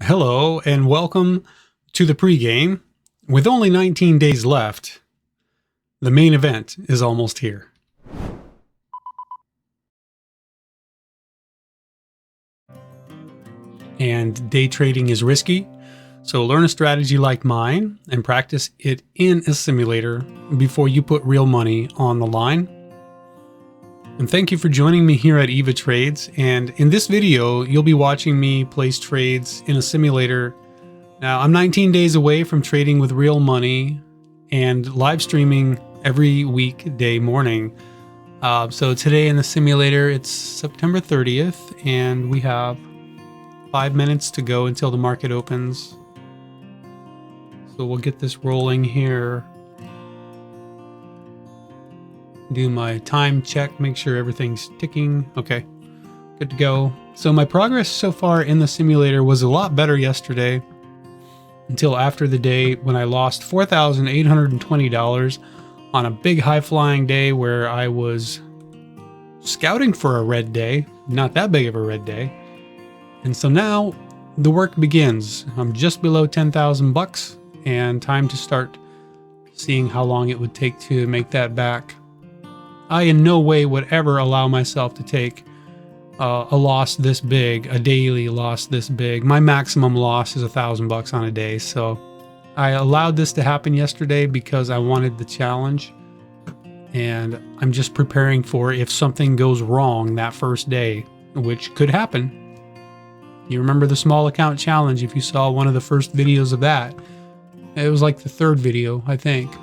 Hello and welcome to the pregame. With only 19 days left, the main event is almost here. And day trading is risky, so learn a strategy like mine and practice it in a simulator before you put real money on the line. And thank you for joining me here at Eva Trades. And in this video, you'll be watching me place trades in a simulator. Now, I'm 19 days away from trading with real money and live streaming every weekday morning. So today in the simulator, it's September 30th, and we have 5 minutes to go until the market opens. So we'll get this rolling here. Do my time check, make sure everything's ticking. Okay, good to go. So my progress so far in the simulator was a lot better yesterday until after the day when I lost $4,820 on a big high-flying day where I was scouting for a red day, not that big of a red day. And so now the work begins. I'm just below 10,000 bucks and time to start seeing how long it would take to make that back. I in no way would ever allow myself to take a loss this big, a daily loss this big. My maximum loss is $1,000 on a day. So I allowed this to happen yesterday because I wanted the challenge, and I'm just preparing for if something goes wrong that first day, which could happen. You remember the small account challenge? If you saw one of the first videos of that, it was like the third video, I think,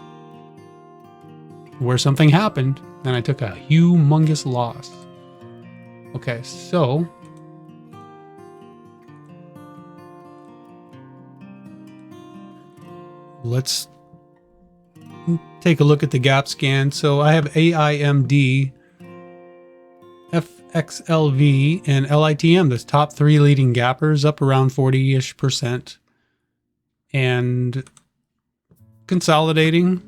where something happened and I took a humongous loss. Okay, so let's take a look at the gap scan. So I have AIMD, FXLV, and LITM, the top three leading gappers, up around 40-ish%. And consolidating,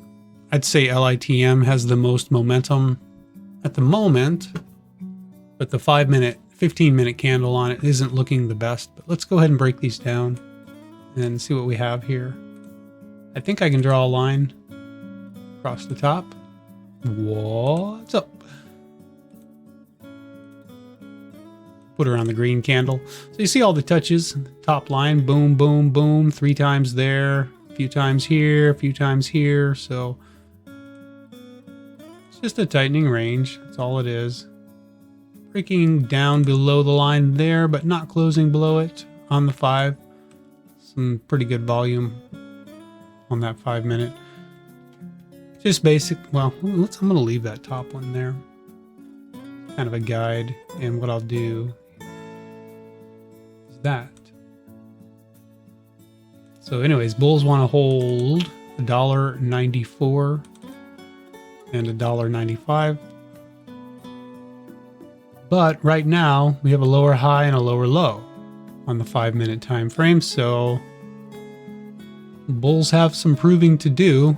I'd say LITM has the most momentum at the moment, but the 5-minute, 15-minute candle on it isn't looking the best. But let's go ahead and break these down and see what we have here. I think I can draw a line across the top. What's up? Put her on the green candle. So you see all the touches. Top line, boom, boom, boom. 3 times there, a few times here, a few times here. So it's just a tightening range. That's all it is. Breaking down below the line there, but not closing below it on the 5. Some pretty good volume on that 5-minute. Just basic. Well, I'm going to leave that top one there. Kind of a guide. And what I'll do is that. So anyways, bulls want to hold $1.94 and $1.95. But right now we have a lower high and a lower low on the 5-minute time frame. So bulls have some proving to do.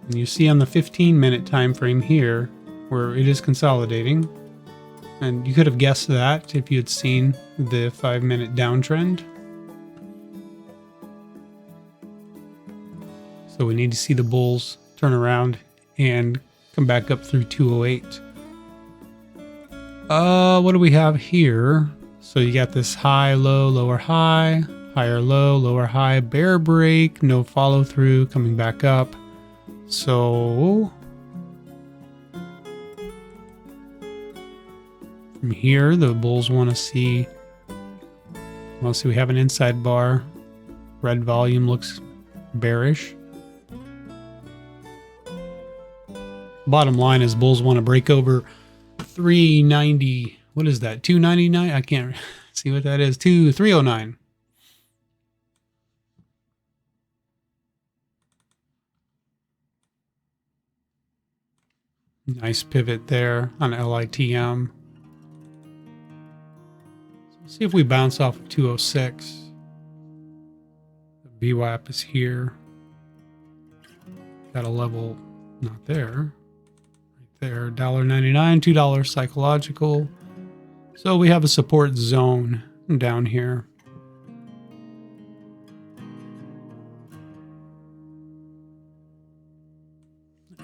And you see on the 15-minute time frame here where it is consolidating. And you could have guessed that if you had seen the 5-minute downtrend. So we need to see the bulls turn around and come back up through 208. What do we have here? So you got this high, low, lower high, higher low, lower high, bear break, no follow through, coming back up. So from here, the bulls want to see, well, see, we have an inside bar. Red volume looks bearish. Bottom line is bulls want to break over 390. What is that? 299? I can't see what that is. 309. Nice pivot there on LITM. Let's see if we bounce off of 206. The VWAP is here. Got a level not there. There, $1.99, $2 psychological. So we have a support zone down here.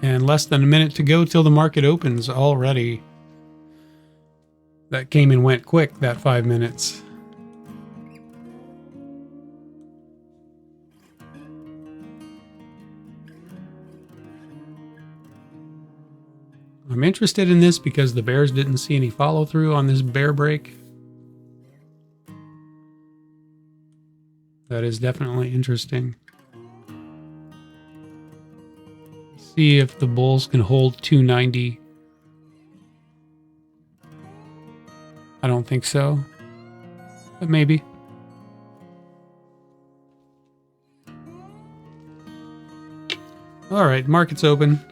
And less than a minute to go till the market opens already. That came and went quick, that 5 minutes. I'm interested in this because the bears didn't see any follow through on this bear break. That is definitely interesting. See if the bulls can hold 290. I don't think so, but maybe. All right, market's open.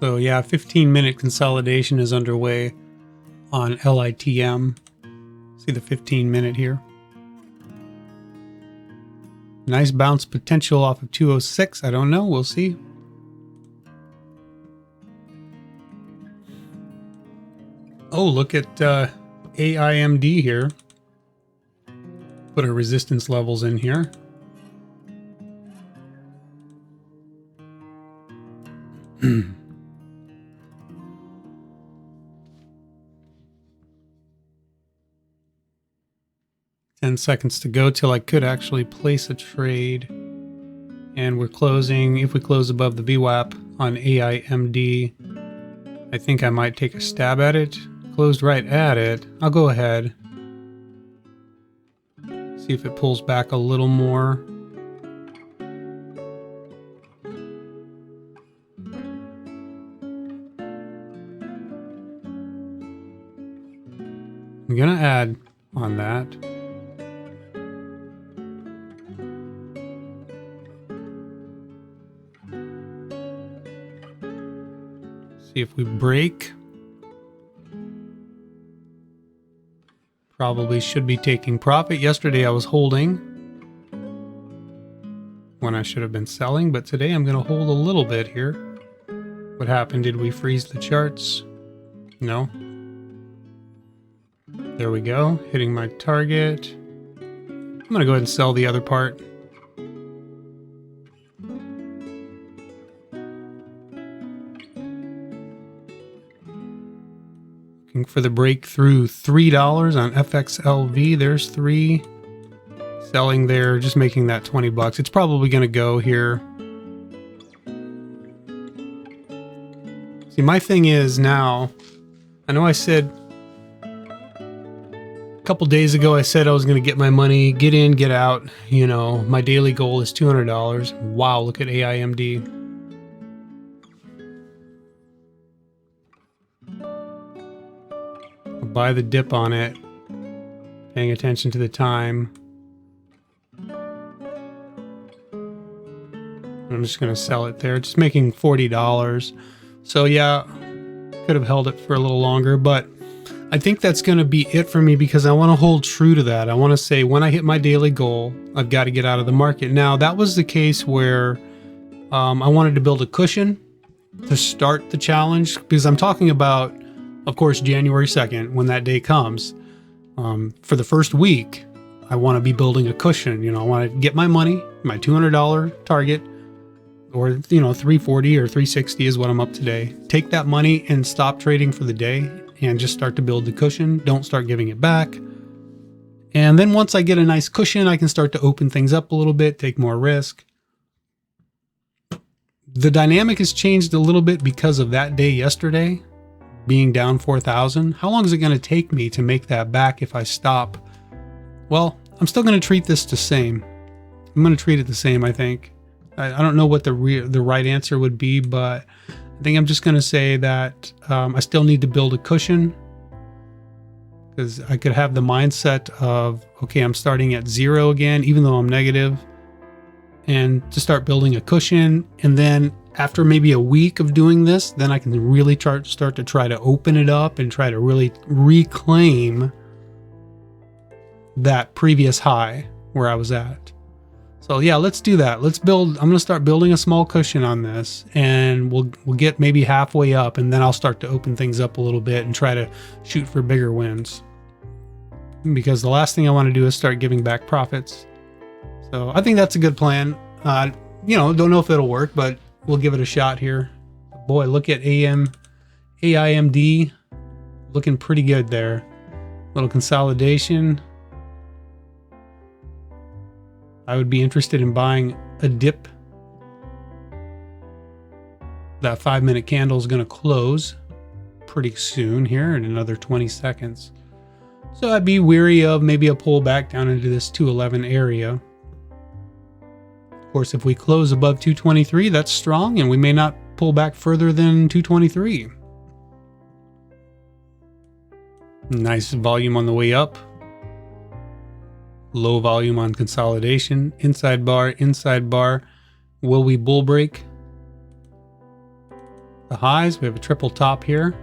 So yeah, 15-minute consolidation is underway on LITM. See the 15-minute here. Nice bounce potential off of 206. I don't know. We'll see. Oh, look at AIMD here. Put our resistance levels in here. Ten seconds to go till I could actually place a trade. And we're closing. If we close above the VWAP on AIMD, I think I might take a stab at it. Closed right at it. I'll go ahead. See if it pulls back a little more. I'm gonna add on that. See if we break. Probably should be taking profit. Yesterday I was holding when I should have been selling, but today I'm going to hold a little bit here. What happened? Did we freeze the charts? No. There we go. Hitting my target. I'm going to go ahead and sell the other part. Looking for the breakthrough. $3 on FXLV. There's 3. Selling there, just making that 20 bucks. It's probably going to go here. See, my thing is now, I know I said a couple days ago, I said I was going to get my money, get in, get out. You know, my daily goal is $200. Wow, look at AIMD. I'll buy the dip on it, paying attention to the time. I'm just going to sell it there. Just making $40. So yeah, could have held it for a little longer, but I think that's going to be it for me because I want to hold true to that. I want to say when I hit my daily goal, I've got to get out of the market. Now, that was the case where I wanted to build a cushion to start the challenge because I'm talking about, of course, January 2nd, when that day comes. For the first week, I want to be building a cushion. You know, I want to get my money, my $200 target, or, you know, 340 or 360 is what I'm up today. Take that money and stop trading for the day and just start to build the cushion. Don't start giving it back. And then once I get a nice cushion, I can start to open things up a little bit, take more risk. The dynamic has changed a little bit because of that day yesterday being down 4,000. How long is it going to take me to make that back if I stop? Well, I'm still going to treat this the same. I'm going to treat it the same, I think. I don't know what the right answer would be, but I think I'm just going to say that I still need to build a cushion because I could have the mindset of, okay, I'm starting at 0 again, even though I'm negative, and to start building a cushion. And then after maybe a week of doing this, then I can really start to try to open it up and try to really reclaim that previous high where I was at. So yeah, let's do that. Let's build. I'm going to start building a small cushion on this, and we'll get maybe halfway up, and then I'll start to open things up a little bit and try to shoot for bigger wins. Because the last thing I want to do is start giving back profits. So I think that's a good plan. You know, don't know if it'll work, but we'll give it a shot here. Boy, look at AIMD looking pretty good there. Little consolidation. I would be interested in buying a dip. That 5-minute candle is going to close pretty soon here in another 20 seconds. So I'd be weary of maybe a pullback down into this 211 area. Of course, if we close above 223, that's strong, and we may not pull back further than 223. Nice volume on the way up. Low volume on consolidation. Inside bar, inside bar. Will we bull break the highs? We have a triple top here.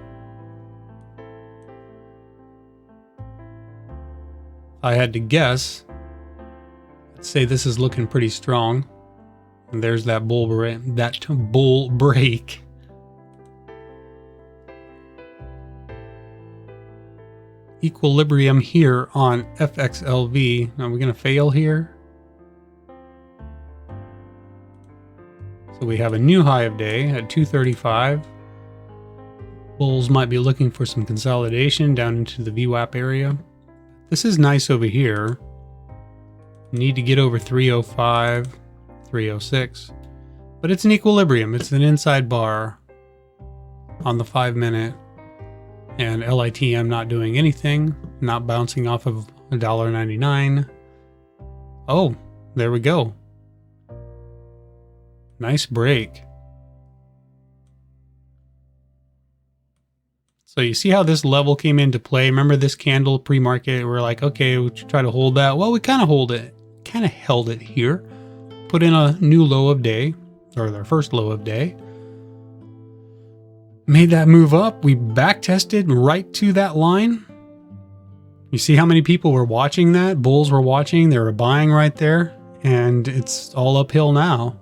I had to guess. Let's say this is looking pretty strong. And there's that bull break. Equilibrium here on FXLV. Are we going to fail here? So we have a new high of day at 235. Bulls might be looking for some consolidation down into the VWAP area. This is nice over here. Need to get over 305, 306. But it's an equilibrium. It's an inside bar on the 5-minute. And LITM not doing anything. Not bouncing off of $1.99. Oh, there we go. Nice break. So you see how this level came into play? Remember this candle pre-market? We're like, okay, we'll try to hold that. Well, we kind of held it here. Put in a new low of day, or their first low of day. Made that move up. We back tested right to that line. You see how many people were watching that? Bulls were watching. They were buying right there. And it's all uphill now.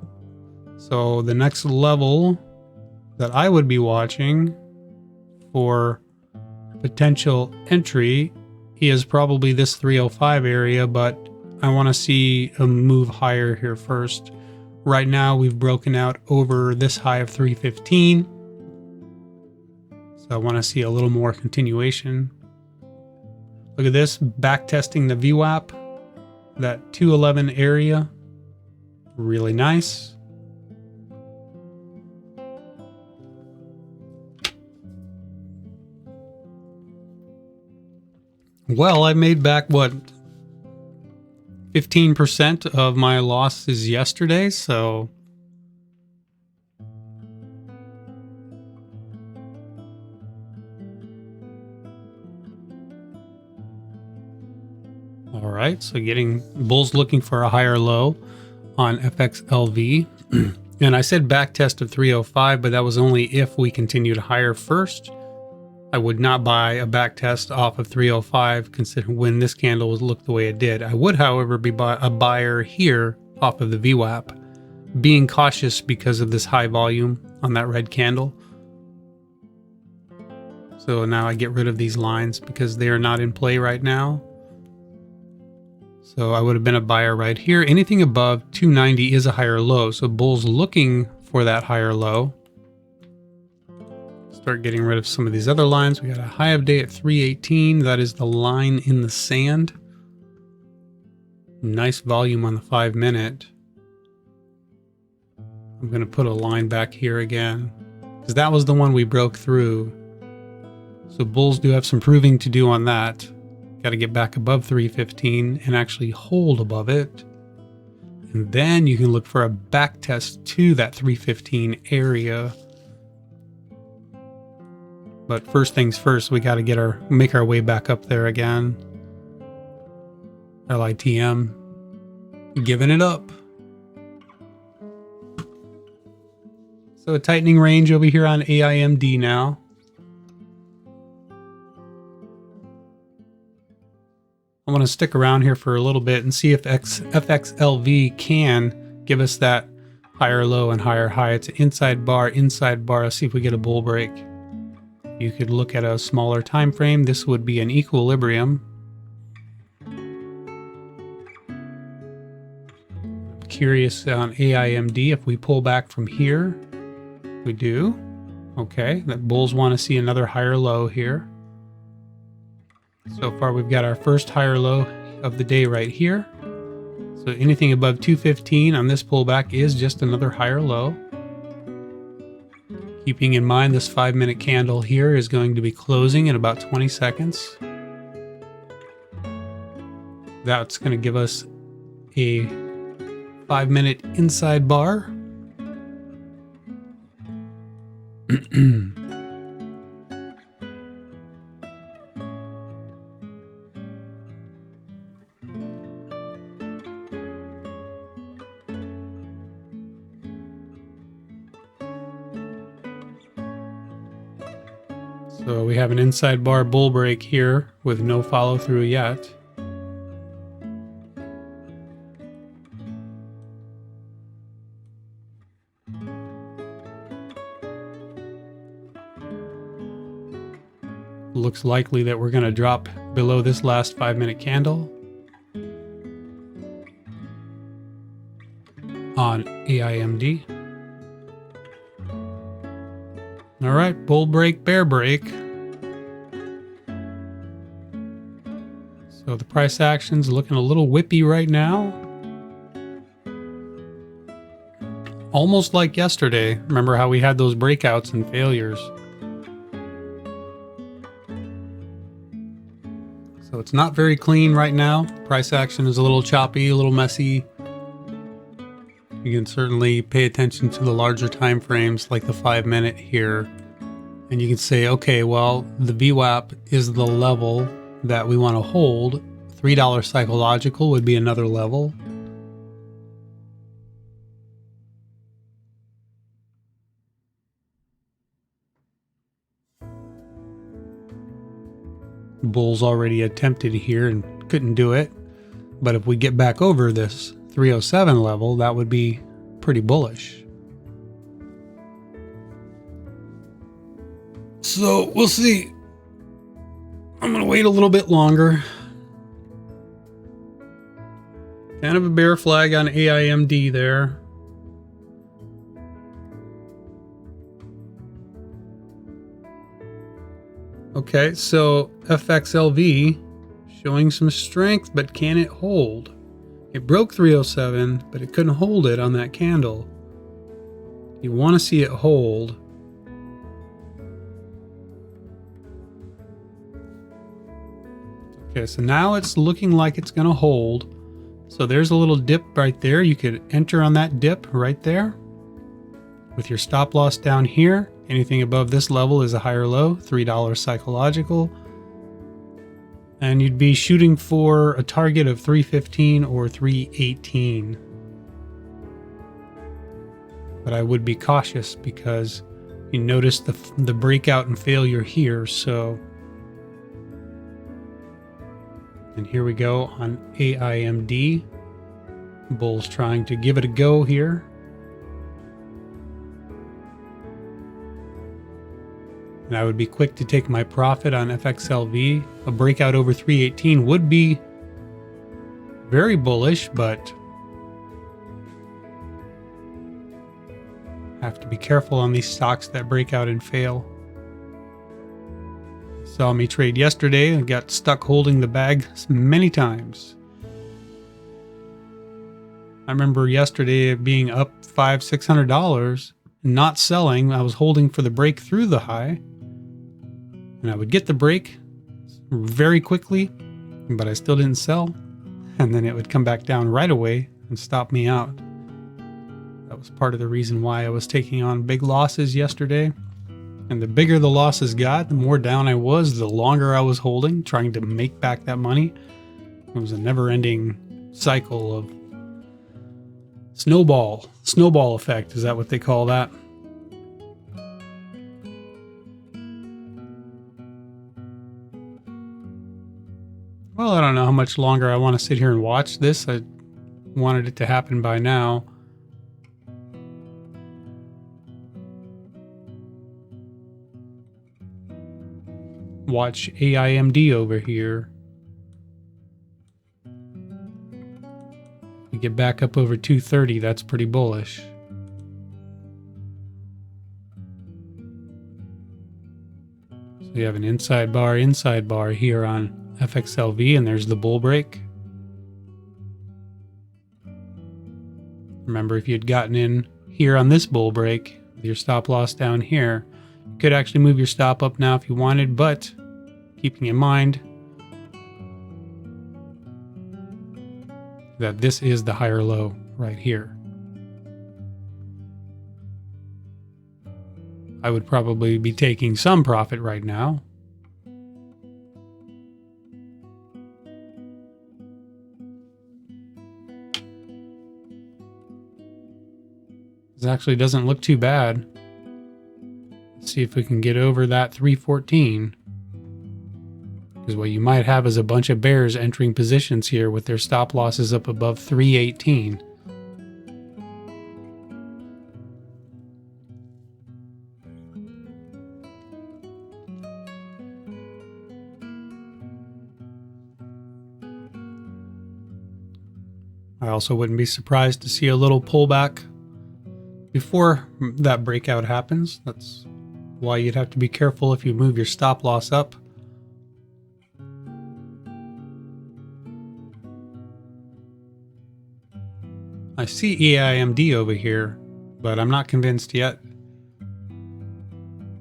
So the next level that I would be watching for potential entry is probably this 305 area, but I want to see a move higher here first. Right now we've broken out over this high of 315. So I want to see a little more continuation. Look at this, back testing the VWAP, that 211 area. Really nice. Well, I made back, what, 15% of my losses yesterday, so all right, so getting bulls looking for a higher low on FXLV. And I said back test of 305, but that was only if we continued higher first. I would not buy a back test off of 305 considering when this candle was looked the way it did. I would, however, be a buyer here off of the VWAP, being cautious because of this high volume on that red candle. So now I get rid of these lines because they are not in play right now. So I would have been a buyer right here. Anything above 290 is a higher low. So bulls looking for that higher low. Start getting rid of some of these other lines. We got a high of day at 318. That is the line in the sand. Nice volume on the 5-minute. I'm going to put a line back here again because that was the one we broke through. So bulls do have some proving to do on that. Got to get back above 315 and actually hold above it. And then you can look for a back test to that 315 area. But first things first, we got to make our way back up there again. LITM, giving it up. So a tightening range over here on AIMD now. want to stick around here for a little bit and see if FXLV can give us that higher low and higher high. It's an inside bar. Let's see if we get a bull break. You could look at a smaller time frame. This would be an equilibrium. Curious on AIMD if we pull back from here. We do. Okay, that bulls want to see another higher low here. So far we've got our first higher low of the day right here. So anything above 215 on this pullback is just another higher low. Keeping in mind this 5-minute candle here is going to be closing in about 20 seconds. That's going to give us a 5-minute inside bar. So we have an inside bar bull break here with no follow through yet. Looks likely that we're going to drop below this last 5-minute candle on AIMD. All right, bull break, bear break. So the price action's looking a little whippy right now. Almost like yesterday. Remember how we had those breakouts and failures. So it's not very clean right now. Price action is a little choppy, a little messy. You can certainly pay attention to the larger time frames like the 5-minute here. And you can say, okay, well, the VWAP is the level that we want to hold. $3 psychological would be another level. Bulls already attempted here and couldn't do it. But if we get back over this 307 level, that would be pretty bullish. So we'll see. I'm going to wait a little bit longer. Kind of a bear flag on AIMD there. Okay, so FXLV showing some strength, but can it hold? It broke 307, but it couldn't hold it on that candle. You want to see it hold. Okay, so now it's looking like it's going to hold. So there's a little dip right there. You could enter on that dip right there with your stop loss down here. Anything above this level is a higher low, $3 psychological. And you'd be shooting for a target of 315 or 318. But I would be cautious because you notice the breakout and failure here. So, and here we go on AIMD. Bulls trying to give it a go here. And I would be quick to take my profit on FXLV. A breakout over 318 would be very bullish, but have to be careful on these stocks that break out and fail. Saw me trade yesterday and got stuck holding the bag many times. I remember yesterday being up $500-600, not selling. I was holding for the break through the high. And I would get the break very quickly, but I still didn't sell. And then it would come back down right away and stop me out. That was part of the reason why I was taking on big losses yesterday. And the bigger the losses got, the more down I was, the longer I was holding, trying to make back that money. It was a never-ending cycle of snowball effect. Is that what they call that? Well, I don't know how much longer I want to sit here and watch this. I wanted it to happen by now. Watch AIMD over here. We get back up over 230, that's pretty bullish. So we have an inside bar here on FXLV, and there's the bull break. Remember, if you had gotten in here on this bull break with your stop loss down here, you could actually move your stop up now if you wanted, but keeping in mind that this is the higher low right here. I would probably be taking some profit right now. This actually doesn't look too bad. Let's see if we can get over that 314. Because what you might have is a bunch of bears entering positions here with their stop losses up above 318. I also wouldn't be surprised to see a little pullback before that breakout happens. That's why you'd have to be careful if you move your stop loss up. I see EIMD over here, but I'm not convinced yet.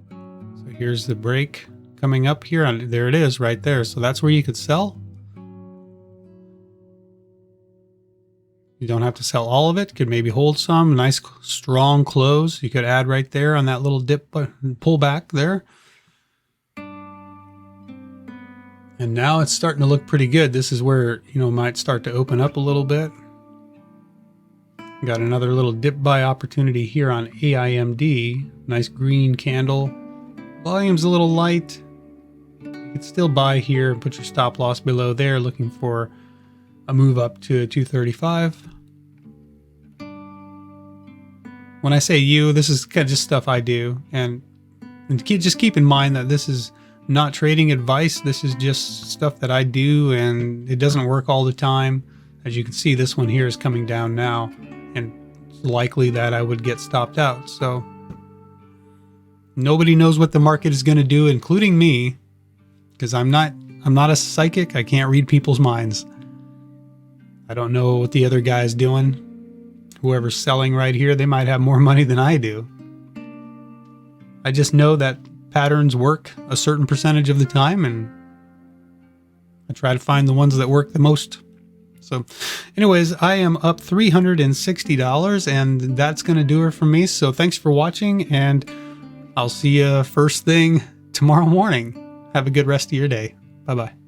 So here's the break coming up here. There it is right there. So that's where you could sell. You don't have to sell all of it. Could maybe hold some. Nice strong close. You could add right there on that little dip pullback there. And now it's starting to look pretty good. This is where, might start to open up a little bit. Got another little dip buy opportunity here on AIMD. Nice green candle. Volume's a little light. You could still buy here and put your stop loss below there, looking for a move up to 235. When I say this is kind of just stuff I do. And just keep in mind that this is not trading advice. This is just stuff that I do, and it doesn't work all the time. As you can see, this one here is coming down now, and it's likely that I would get stopped out. So nobody knows what the market is going to do, including me, because I'm not a psychic. I can't read people's minds. I don't know what the other guy is doing. Whoever's selling right here, they might have more money than I do. I just know that patterns work a certain percentage of the time, and I try to find the ones that work the most. So anyways, I am up $360, and that's going to do it for me. So thanks for watching, and I'll see you first thing tomorrow morning. Have a good rest of your day. Bye-bye.